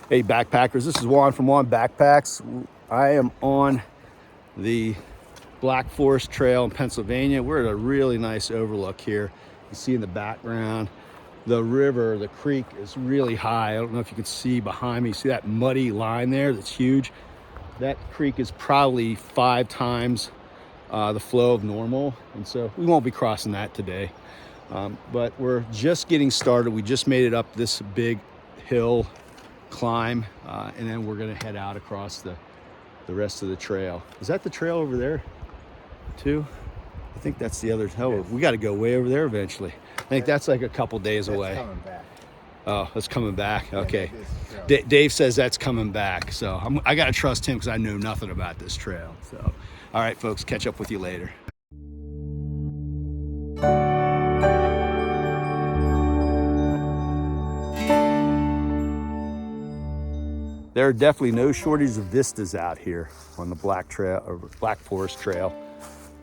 Hey backpackers, this is Juan from Juan Backpacks. I am on the Black Forest Trail in Pennsylvania. We're at a really nice overlook here. You see in the background, the river, the creek is really high. I don't know if you can see behind me. See that muddy line there that's huge? That creek is probably 5 times the flow of normal. And so we won't be crossing that today. But we're just getting started. We just made it up this big hill climb, and then we're gonna head out across the rest of the trail. Is that the trail over there too? I think that's the other. Oh, we got to go way over there eventually. I think that's like a couple days away. Coming back. Oh, that's coming back. Okay. Dave says that's coming back, so I got to trust him because I know nothing about this trail. So, all right, folks, catch up with you later. There are definitely no shortage of vistas out here on the Black Forest Trail.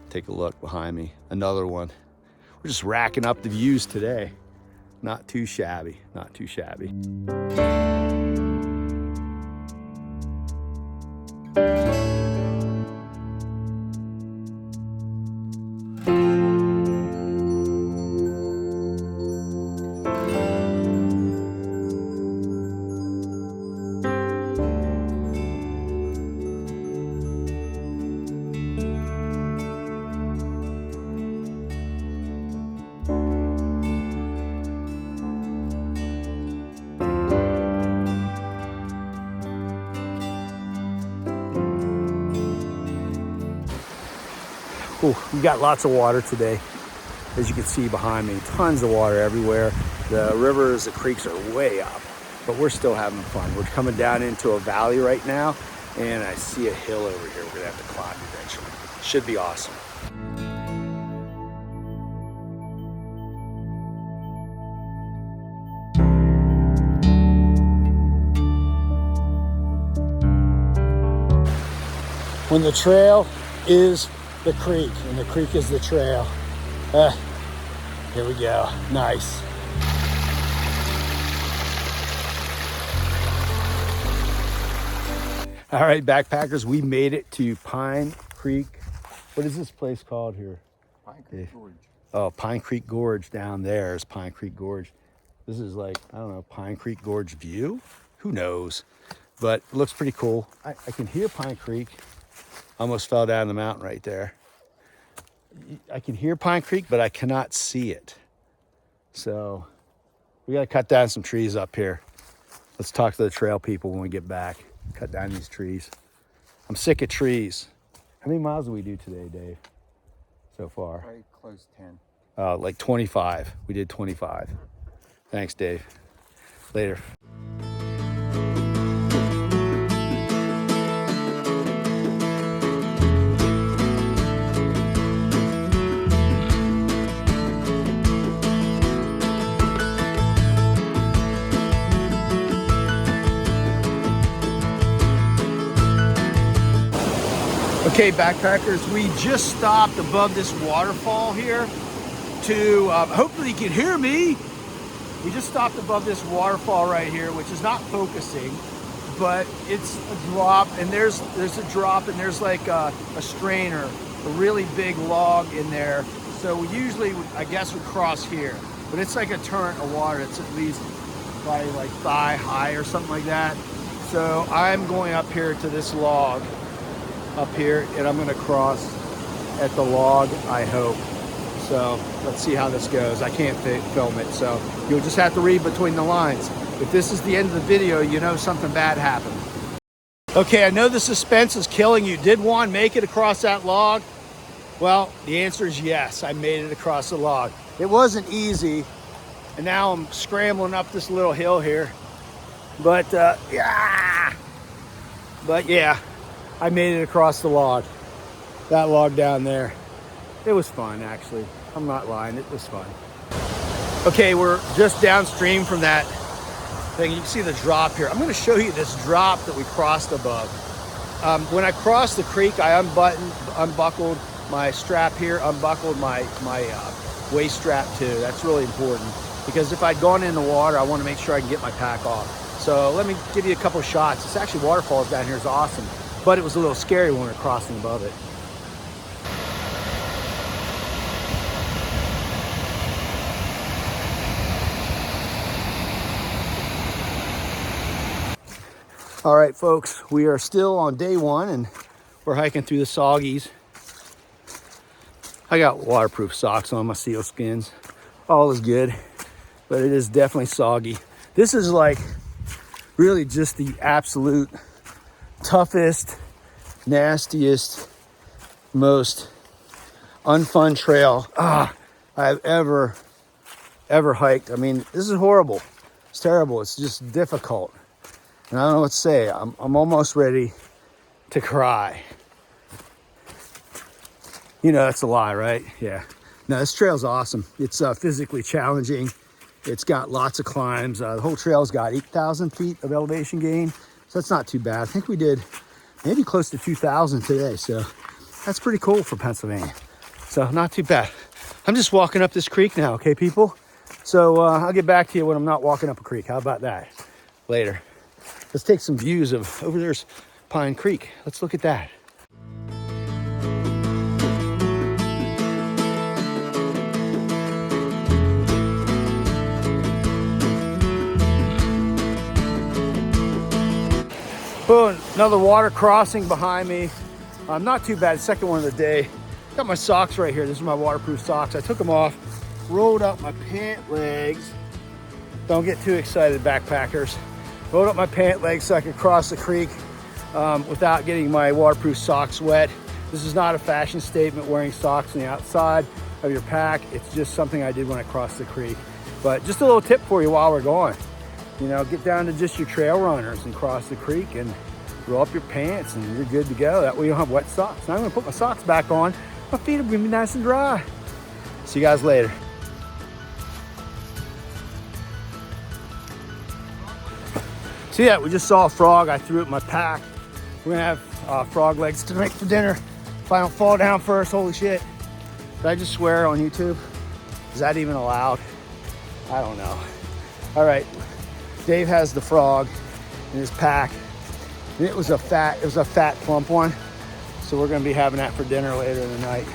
Take a look behind me, another one. We're just racking up the views today. Not too shabby, not too shabby. We got lots of water today, as you can see behind me. Tons of water everywhere. The rivers, the creeks are way up, but we're still having fun. We're coming down into a valley right now, and I see a hill over here we're gonna have to climb eventually. Should be awesome. When the trail is the creek and the creek is the trail. Here we go. Nice. All right, backpackers, we made it to Pine Creek. What is this place called here? Pine Creek Gorge. Oh, Pine Creek Gorge down there is Pine Creek Gorge. This is like, I don't know, Pine Creek Gorge view? Who knows? But it looks pretty cool. I can hear Pine Creek. Almost fell down the mountain right there. I can hear Pine Creek, but I cannot see it. So we got to cut down some trees up here. Let's talk to the trail people when we get back. Cut down these trees. I'm sick of trees. How many miles did we do today, Dave, so far? Probably close 10. Like 25. We did 25. Thanks, Dave. Later. Okay, backpackers, we just stopped above this waterfall here to, hopefully you can hear me. We just stopped above this waterfall right here, which is not focusing, but it's a drop, and there's a drop, and there's like a strainer, a really big log in there. So we usually, I guess, would cross here, but it's like a torrent of water. It's at least probably like thigh high or something like that. So I'm going up here to this log up here, and I'm gonna cross at the log, I hope. So let's see how this goes. I can't film it, so you'll just have to read between the lines. If this is the end of the video, you know something bad happened. Okay, I know the suspense is killing you. Did Juan make it across that log? Well, the answer is yes, I made it across the log. It wasn't easy, and now I'm scrambling up this little hill here. But yeah, I made it across the log. That log down there. It was fun, actually. I'm not lying, it was fun. Okay, we're just downstream from that thing. You can see the drop here. I'm gonna show you this drop that we crossed above. When I crossed the creek, I unbuckled my strap here, unbuckled my waist strap too. That's really important, because if I'd gone in the water, I want to make sure I can get my pack off. So let me give you a couple shots. It's actually waterfalls down here is awesome, but it was a little scary when we were crossing above it. All right, folks, we are still on day one and we're hiking through the Soggies. I got waterproof socks on my seal skins. All is good, but it is definitely soggy. This is like really just the absolute toughest, nastiest, most unfun trail I've ever hiked. I mean, this is horrible. It's terrible. It's just difficult. And I don't know what to say. I'm almost ready to cry. You know, that's a lie, right? Yeah. No, this trail's awesome. It's physically challenging. It's got lots of climbs. The whole trail's got 8,000 feet of elevation gain. So that's not too bad. I think we did maybe close to 2,000 today. So that's pretty cool for Pennsylvania. So not too bad. I'm just walking up this creek now, okay, people? So I'll get back to you when I'm not walking up a creek. How about that? Later. Let's take some views of, over there's Pine Creek. Let's look at that. Boom, another water crossing behind me. Not too bad, second one of the day. Got my socks right here. This is my waterproof socks. I took them off, rolled up my pant legs. Don't get too excited, backpackers. Rolled up my pant legs so I could cross the creek without getting my waterproof socks wet. This is not a fashion statement, wearing socks on the outside of your pack. It's just something I did when I crossed the creek. But just a little tip for you while we're going. You know, get down to just your trail runners and cross the creek and roll up your pants and you're good to go. That way you don't have wet socks. Now I'm gonna put my socks back on. My feet are gonna be nice and dry. See you guys later. So yeah, we just saw a frog. I threw it in my pack. We're gonna have frog legs to make for dinner. If I don't fall down first, holy shit. Did I just swear on YouTube? Is that even allowed? I don't know. All right, Dave has the frog in his pack. And it was a fat plump one. So we're gonna be having that for dinner later in the night.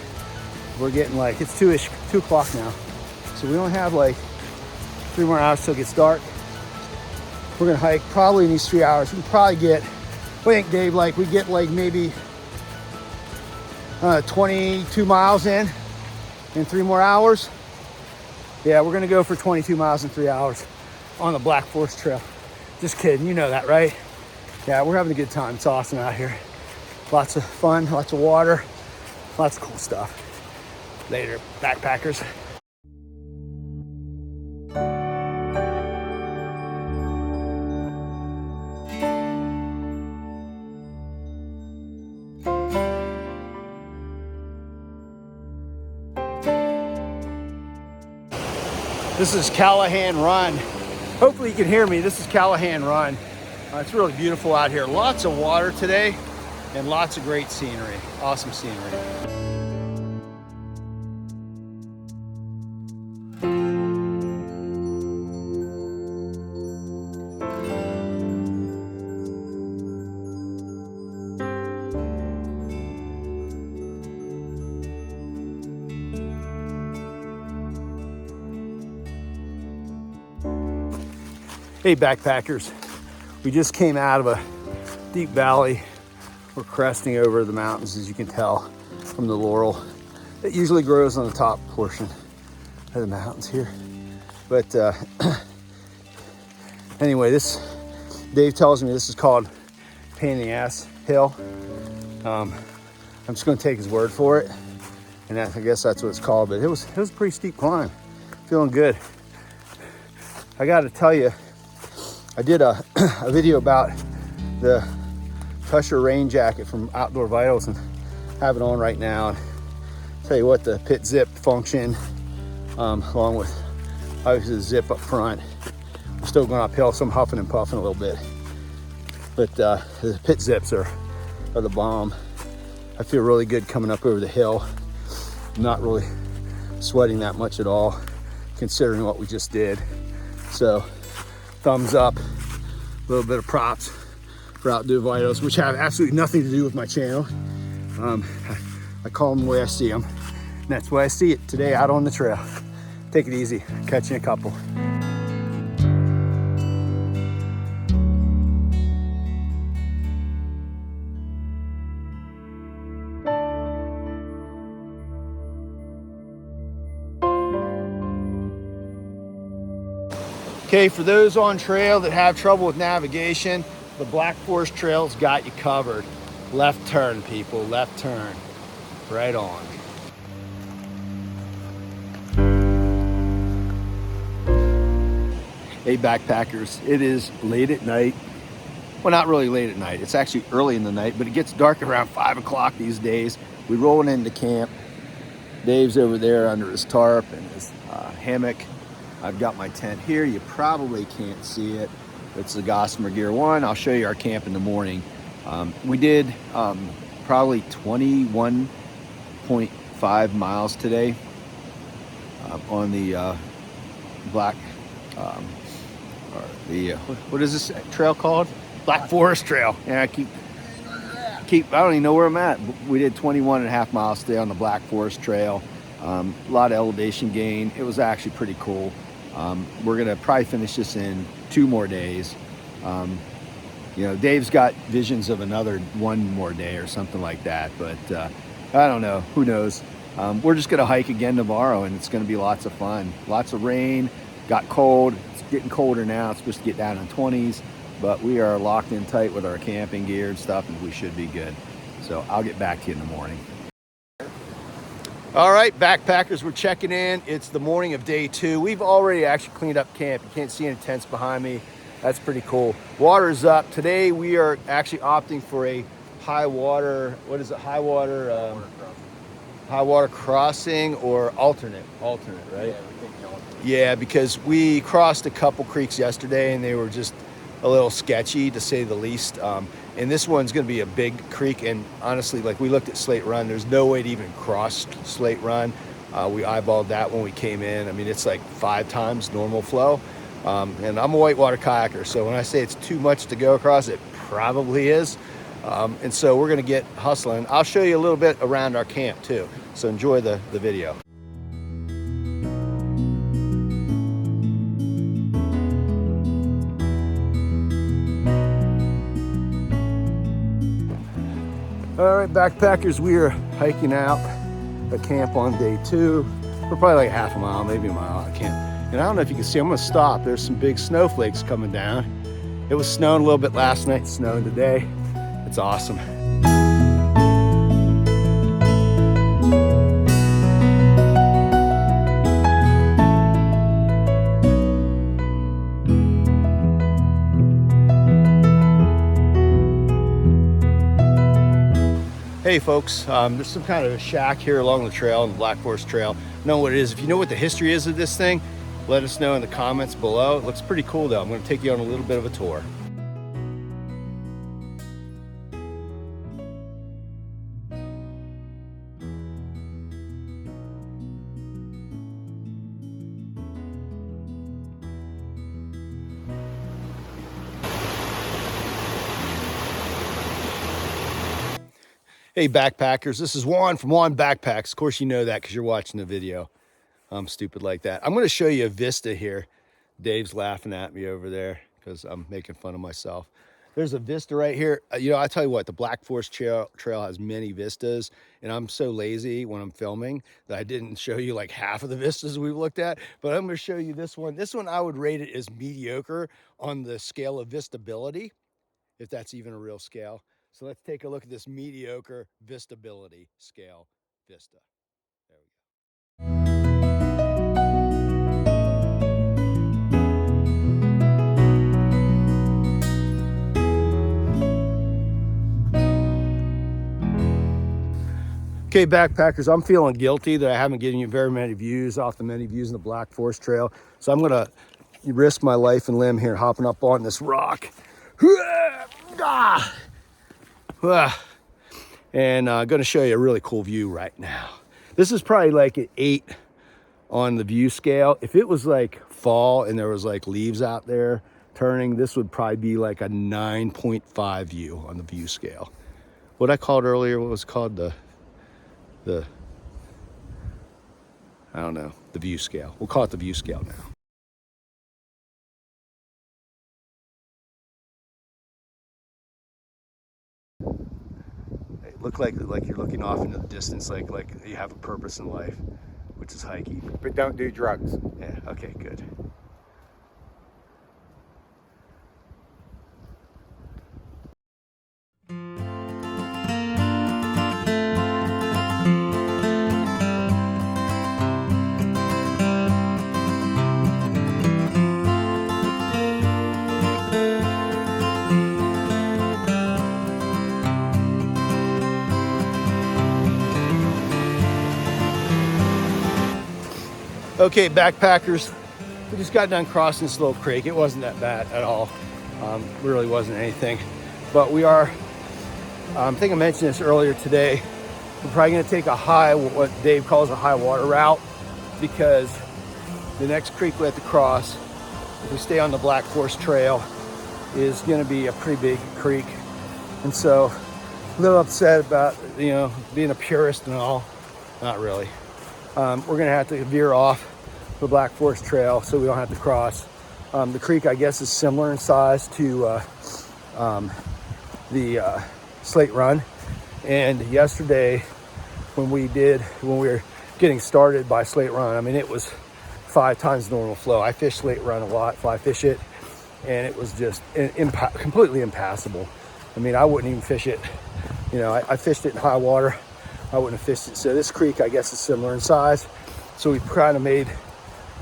We're getting like, it's 2 o'clock now. So we only have like 3 more hours till it gets dark. We're gonna hike probably in these 3 hours. We can probably get, what do you think, Dave? Like we get like maybe 22 miles in 3 more hours. Yeah, we're gonna go for 22 miles in 3 hours on the Black Forest Trail. Just kidding, you know that, right? Yeah, we're having a good time. It's awesome out here. Lots of fun, lots of water, lots of cool stuff. Later, backpackers. This is Callahan Run. Hopefully you can hear me. This is Callahan Run. It's really beautiful out here. Lots of water today and lots of great scenery. Awesome scenery. Hey backpackers, we just came out of a deep valley. We're cresting over the mountains, as you can tell from the laurel. It usually grows on the top portion of the mountains here. But anyway, Dave tells me this is called Pain in the Ass Hill. I'm just gonna take his word for it. And I guess that's what it's called, but it was a pretty steep climb. Feeling good. I gotta tell you, I did a video about the Tusher rain jacket from Outdoor Vitals and have it on right now. And tell you what, the pit zip function, along with obviously the zip up front. I'm still going uphill, so I'm huffing and puffing a little bit. But the pit zips are the bomb. I feel really good coming up over the hill. I'm not really sweating that much at all, considering what we just did. So thumbs up A little bit of props for outdoor vitals, which have absolutely nothing to do with my channel. I call them the way I see them. And that's the way I see it today out on the trail. Take it easy, catching a couple. Okay, for those on trail that have trouble with navigation, the Black Forest Trail's got you covered. Left turn, people, left turn. Right on. Hey, backpackers, it is late at night. Well, not really late at night. It's actually early in the night, but it gets dark around 5 o'clock these days. We're rolling into camp. Dave's over there under his tarp and his hammock. I've got my tent here. You probably can't see it. It's the Gossamer Gear 1. I'll show you our camp in the morning. We did probably 21.5 miles today on the what is this trail called? Black Forest Trail. Yeah, I don't even know where I'm at. We did 21.5 miles today on the Black Forest Trail. A lot of elevation gain. It was actually pretty cool. We're gonna probably finish this in 2 more days. You know, Dave's got visions of another 1 more day or something like that, but I don't know, who knows. We're just gonna hike again tomorrow, and it's gonna be lots of fun. Lots of rain, got cold, it's getting colder now. It's supposed to get down in 20s, but we are locked in tight with our camping gear and stuff, and we should be good. So I'll get back to you in the morning. All right, backpackers, we're checking in. It's the morning of day 2. We've already actually cleaned up camp. You can't see any tents behind me. That's pretty cool. Water's up. Today we are actually opting for a high water, what is it, high water crossing or alternate, right? Yeah, we think the alternate. Yeah, because we crossed a couple creeks yesterday and they were just a little sketchy to say the least. And this one's gonna be a big creek, and honestly, like we looked at Slate Run, there's no way to even cross Slate Run. We eyeballed that when we came in. I mean, it's like 5 times normal flow. And I'm a whitewater kayaker, so when I say it's too much to go across, it probably is. And so we're gonna get hustling. I'll show you a little bit around our camp too, so enjoy the video. All right, backpackers, we are hiking out a camp on day 2. We're probably like half a mile, maybe a mile out of camp. And I don't know if you can see, I'm gonna stop. There's some big snowflakes coming down. It was snowing a little bit last night, snowing today. It's awesome. Hey folks, there's some kind of a shack here along the trail, on the Black Forest Trail. Know what it is. If you know what the history is of this thing, let us know in the comments below. It looks pretty cool though. I'm gonna take you on a little bit of a tour. Hey backpackers, this is Juan from Juan Backpacks. Of course you know that because you're watching the video. I'm stupid like that. I'm gonna show you a vista here. Dave's laughing at me over there because I'm making fun of myself. There's a vista right here. You know, I tell you what, the Black Forest Trail has many vistas, and I'm so lazy when I'm filming that I didn't show you like half of the vistas we've looked at, but I'm gonna show you this one. This one I would rate it as mediocre on the scale of vistability, if that's even a real scale. So let's take a look at this mediocre vistability scale vista. There we go. Okay, backpackers, I'm feeling guilty that I haven't given you very many views off the many views in the Black Forest Trail. So I'm gonna risk my life and limb here, hopping up on this rock. And I'm gonna show you a really cool view right now. This is probably like an 8 on the view scale. If it was like fall and there was like leaves out there, turning, this would probably be like a 9.5 view on the view scale. What I called earlier, what was called the I don't know, the view scale. We'll call it the view scale now. It looked like you're looking off into the distance, like you have a purpose in life, which is hiking. But don't do drugs. Yeah, okay, good. Okay, backpackers, we just got done crossing this little creek. It wasn't that bad at all. Really wasn't anything. But we are, I think I mentioned this earlier today, we're probably gonna take a high, what Dave calls a high water route, because the next creek we have to cross, if we stay on the Black Forest Trail, is gonna be a pretty big creek. And so, a little upset about, being a purist and all. Not really. We're gonna have to veer off the Black Forest Trail so we don't have to cross. The creek, I guess, is similar in size to the Slate Run. And yesterday, when we were getting started by Slate Run, I mean, it was 5 times normal flow. I fish Slate Run a lot, fly fish it, and it was just completely impassable. I mean, I wouldn't even fish it. I fished it in high water. I wouldn't have fished it. So this creek, I guess, is similar in size. So we kind of made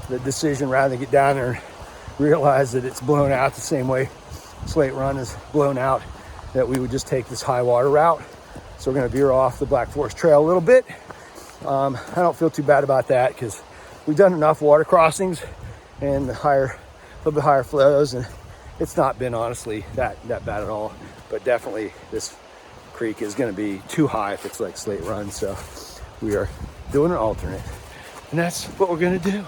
the decision, rather than get down there and realize that it's blown out the same way Slate Run is blown out, that we would just take this high water route. So we're gonna veer off the Black Forest Trail a little bit. I don't feel too bad about that because we've done enough water crossings and a little bit higher flows, and it's not been honestly that bad at all. But definitely this creek is going to be too high if it's like Slate Run, so we are doing an alternate, and that's what we're going to do.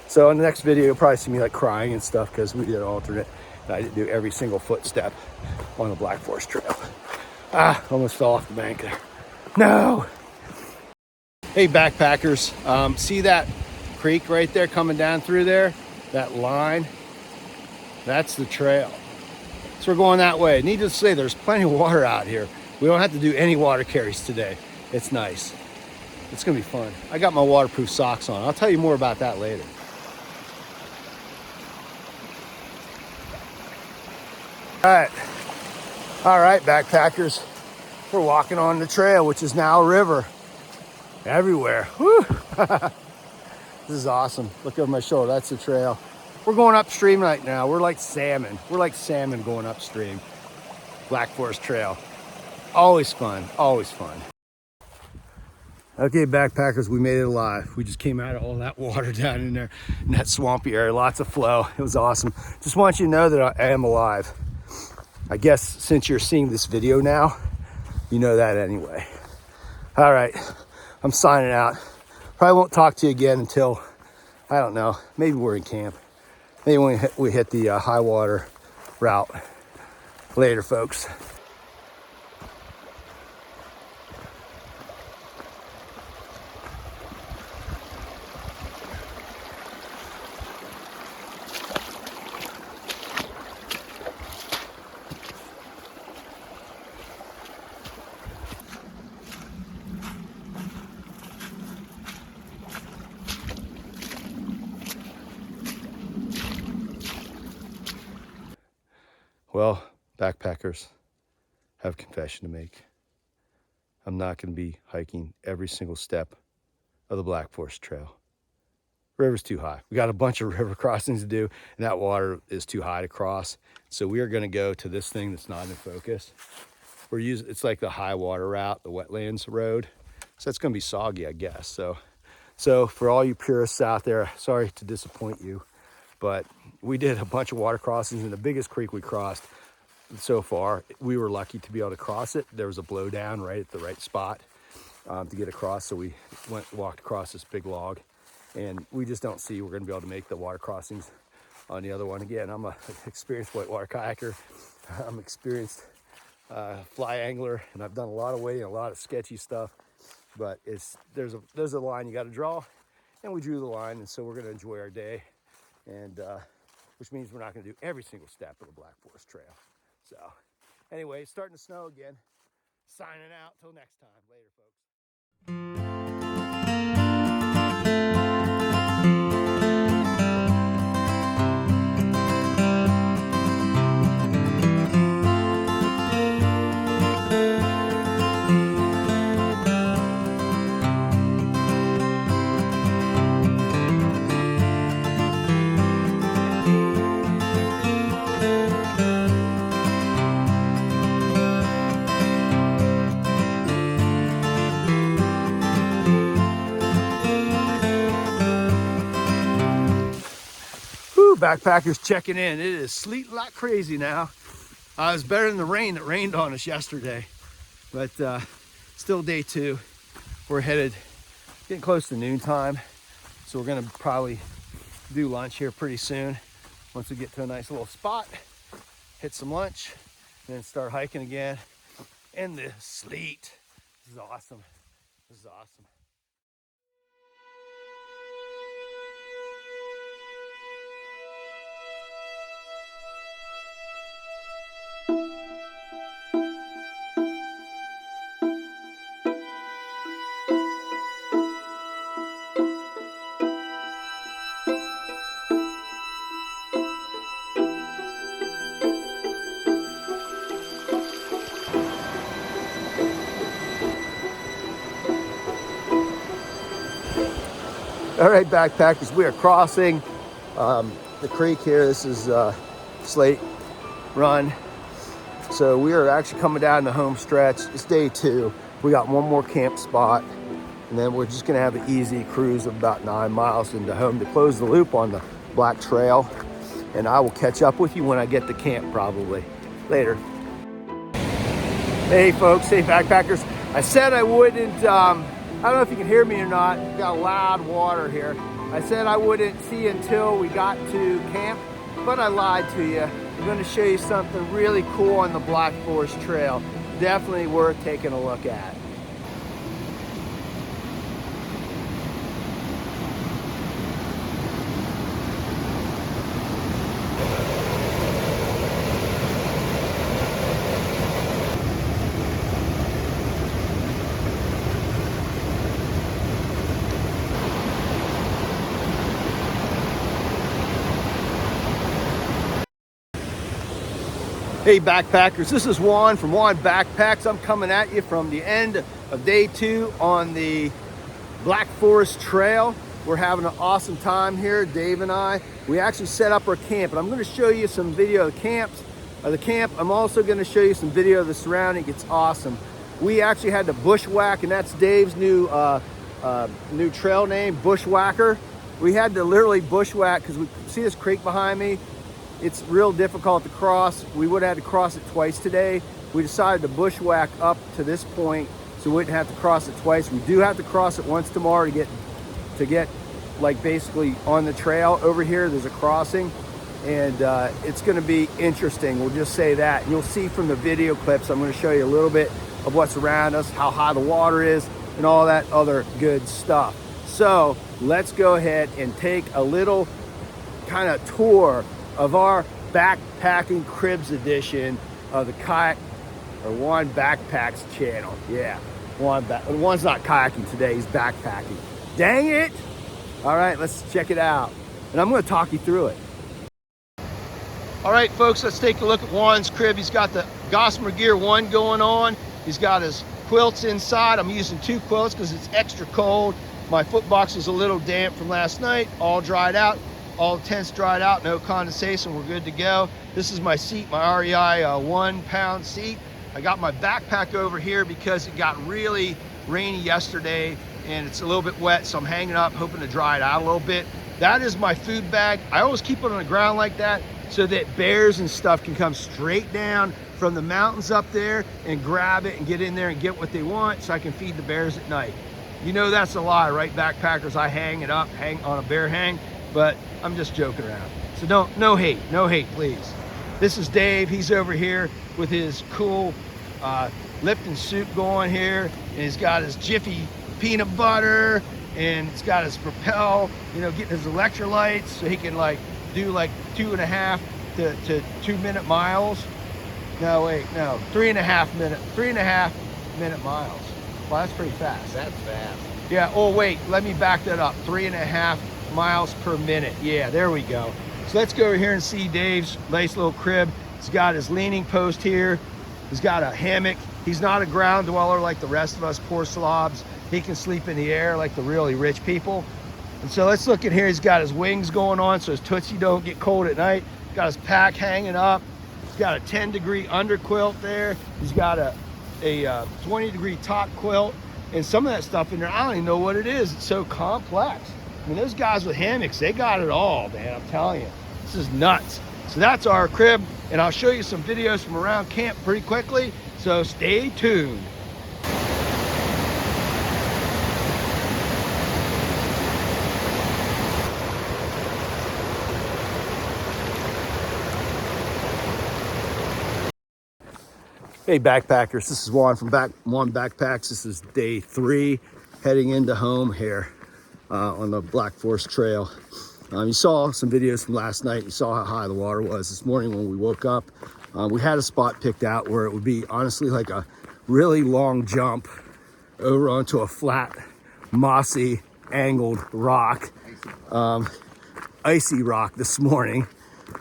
So in the next video you'll probably see me like crying and stuff because we did an alternate and I didn't do every single footstep on the Black Forest Trail. Almost fell off the bank there. No. Hey backpackers, see that creek right there coming down through there, that line? That's the trail. So we're going that way. Needless to say, there's plenty of water out here. We don't have to do any water carries today. It's nice. It's gonna be fun. I got my waterproof socks on. I'll tell you more about that later. All right, backpackers. We're walking on the trail, which is now a river. Everywhere. Whew. This is awesome. Look over my shoulder, that's the trail. We're going upstream right now. We're like salmon. We're like salmon going upstream. Black Forest Trail. Always fun, always fun. Okay, backpackers, we made it alive. We just came out of all that water down in there, in that swampy area, lots of flow. It was awesome. Just want you to know that I am alive. I guess since you're seeing this video now, you know that anyway. All right, I'm signing out. Probably won't talk to you again until, I don't know, maybe we're in camp. Maybe when we hit the high water route. Later, folks. Well, backpackers, I have a confession to make. I'm not going to be hiking every single step of the Black Forest Trail. River's too high. We got a bunch of river crossings to do, and that water is too high to cross. So we are going to go to this thing that's not in focus. It's like the high water route, the wetlands road. So it's going to be soggy, I guess. So for all you purists out there, sorry to disappoint you, but we did a bunch of water crossings, and the biggest creek we crossed so far, we were lucky to be able to cross it. There was a blowdown right at the right spot to get across, so we walked across this big log, and we just don't see we're going to be able to make the water crossings on the other one. Again, I'm a experienced whitewater kayaker. I'm experienced fly angler, and I've done a lot of wading, a lot of sketchy stuff. But there's a line you got to draw, and we drew the line, and so we're going to enjoy our day, and which means we're not going to do every single step of the Black Forest Trail. So anyway, it's starting to snow again. Signing out till next time. Later, folks. Backpackers checking in. It is sleeting like crazy now. It was better than the rain that rained on us yesterday, but still day 2. We're getting close to noontime, so we're gonna probably do lunch here pretty soon. Once we get to a nice little spot, hit some lunch, and then start hiking again in the sleet. This is awesome. This is awesome. All right, backpackers, we are crossing the creek here. This is Slate Run. So we are actually coming down the home stretch. It's day 2. We got one more camp spot, and then we're just gonna have an easy cruise of about 9 miles into home to close the loop on the Black Trail. And I will catch up with you when I get to camp, probably. Later. Hey folks, hey backpackers. I said I wouldn't, I don't know if you can hear me or not. We've got loud water here. I said I wouldn't see until we got to camp, but I lied to you. I'm going to show you something really cool on the Black Forest Trail. Definitely worth taking a look at. Hey backpackers, this is Juan from Juan Backpacks. I'm coming at you from the end of day 2 on the Black Forest Trail. We're having an awesome time here, Dave and I. We actually set up our camp, and I'm going to show you some video of the camp. I'm also going to show you some video of the surrounding. It's awesome. We actually had to bushwhack, and that's Dave's new trail name, Bushwhacker. We had to literally bushwhack because we see this creek behind me. It's real difficult to cross. We would have had to cross it twice today. We decided to bushwhack up to this point so we wouldn't have to cross it twice. We do have to cross it once tomorrow to get like basically on the trail. Over here there's a crossing, and it's going to be interesting. We'll just say that. And you'll see from the video clips, I'm going to show you a little bit of what's around us, how high the water is, and all that other good stuff. So let's go ahead and take a little kind of tour of our backpacking cribs edition of the Kayak or Juan Backpacks channel. Yeah, Juan's not kayaking today, he's backpacking. Dang it! All right, let's check it out. And I'm gonna talk you through it. All right, folks, let's take a look at Juan's crib. He's got the Gossamer Gear 1 going on. He's got his quilts inside. I'm using 2 quilts because it's extra cold. My foot box was a little damp from last night, all dried out. All the tents dried out, no condensation, we're good to go. This is my seat, my REI 1-pound seat. I got my backpack over here because it got really rainy yesterday and it's a little bit wet, so I'm hanging up, hoping to dry it out a little bit. That is my food bag. I always keep it on the ground like that so that bears and stuff can come straight down from the mountains up there and grab it and get in there and get what they want so I can feed the bears at night. You know that's a lie, right, backpackers? I hang it up, hang on a bear hang, but I'm just joking around. So no hate, please. This is Dave. He's over here with his cool Lipton soup going here, and he's got his Jiffy peanut butter, and it's got his Propel, you know, getting his electrolytes so he can like do like 2.5 to 2 minute miles. No, wait, no, 3.5 minute miles. Well, that's pretty fast. That's fast. Yeah, oh wait, let me back that up. 3.5 miles per minute. Yeah, there we go. So let's go over here and see Dave's nice little crib. He's got his leaning post here. He's got a hammock. He's not a ground dweller like the rest of us poor slobs. He can sleep in the air like the really rich people. And so let's look in here. He's got his wings going on so his Tootsie don't get cold at night. He's got his pack hanging up. He's got a 10-degree underquilt there. He's got a 20-degree top quilt. And some of that stuff in there, I don't even know what it is. It's so complex. I mean, those guys with hammocks, they got it all, man. I'm telling you, this is nuts. So that's our crib, and I'll show you some videos from around camp pretty quickly, so stay tuned. Hey backpackers, this is Juan from Juan Backpacks. This is day 3, heading into home here on the Black Forest Trail. You saw some videos from last night. You saw how high the water was this morning when we woke up. We had a spot picked out where it would be honestly like a really long jump over onto a flat, mossy, angled rock, icy rock this morning.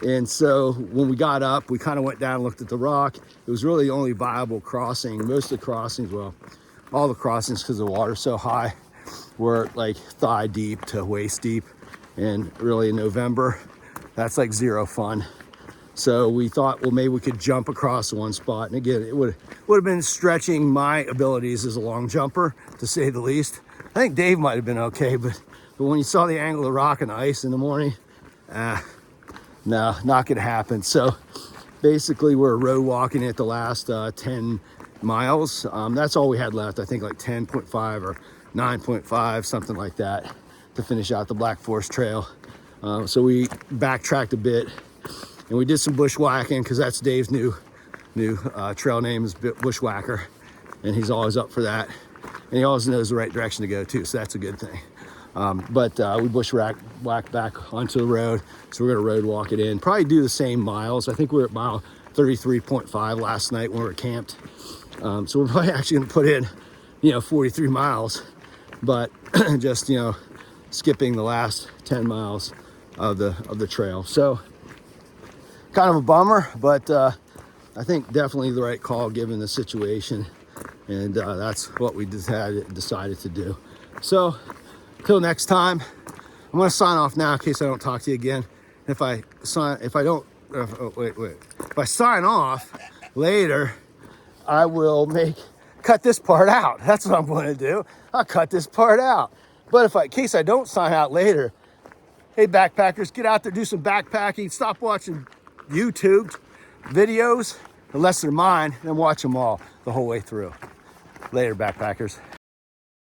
And so when we got up, we kind of went down and looked at the rock. It was really the only viable crossing. Most of the crossings, well, all the crossings, because the water's so high, were like thigh deep to waist deep. And really in November, that's like zero fun. So we thought, well, maybe we could jump across one spot. And again, it would have been stretching my abilities as a long jumper, to say the least. I think Dave might have been okay, but when you saw the angle of the rock and the ice in the morning, no, not gonna happen. So basically we're road walking at the last 10 miles. That's all we had left. I think like 10.5 or 9.5, something like that, to finish out the Black Forest Trail. So we backtracked a bit and we did some bushwhacking, because that's Dave's new trail name is Bushwhacker, and he's always up for that, and he always knows the right direction to go too, so that's a good thing. But we bushwhacked back onto the road, so we're gonna road walk it in, probably do the same miles. I think we were at mile 33.5 last night when we were camped. So we're probably actually gonna put in 43 miles, but just skipping the last 10 miles of the trail. So kind of a bummer, but I think definitely the right call given the situation, and that's what we decided to do. So till next time, I'm gonna sign off now in case I don't talk to you again. If I sign off later, I will cut this part out. That's what I'm going to do. I'll cut this part out. But in case I don't sign out later, hey backpackers, get out there, do some backpacking. Stop watching YouTube videos unless they're mine, and watch them all the whole way through. Later, backpackers.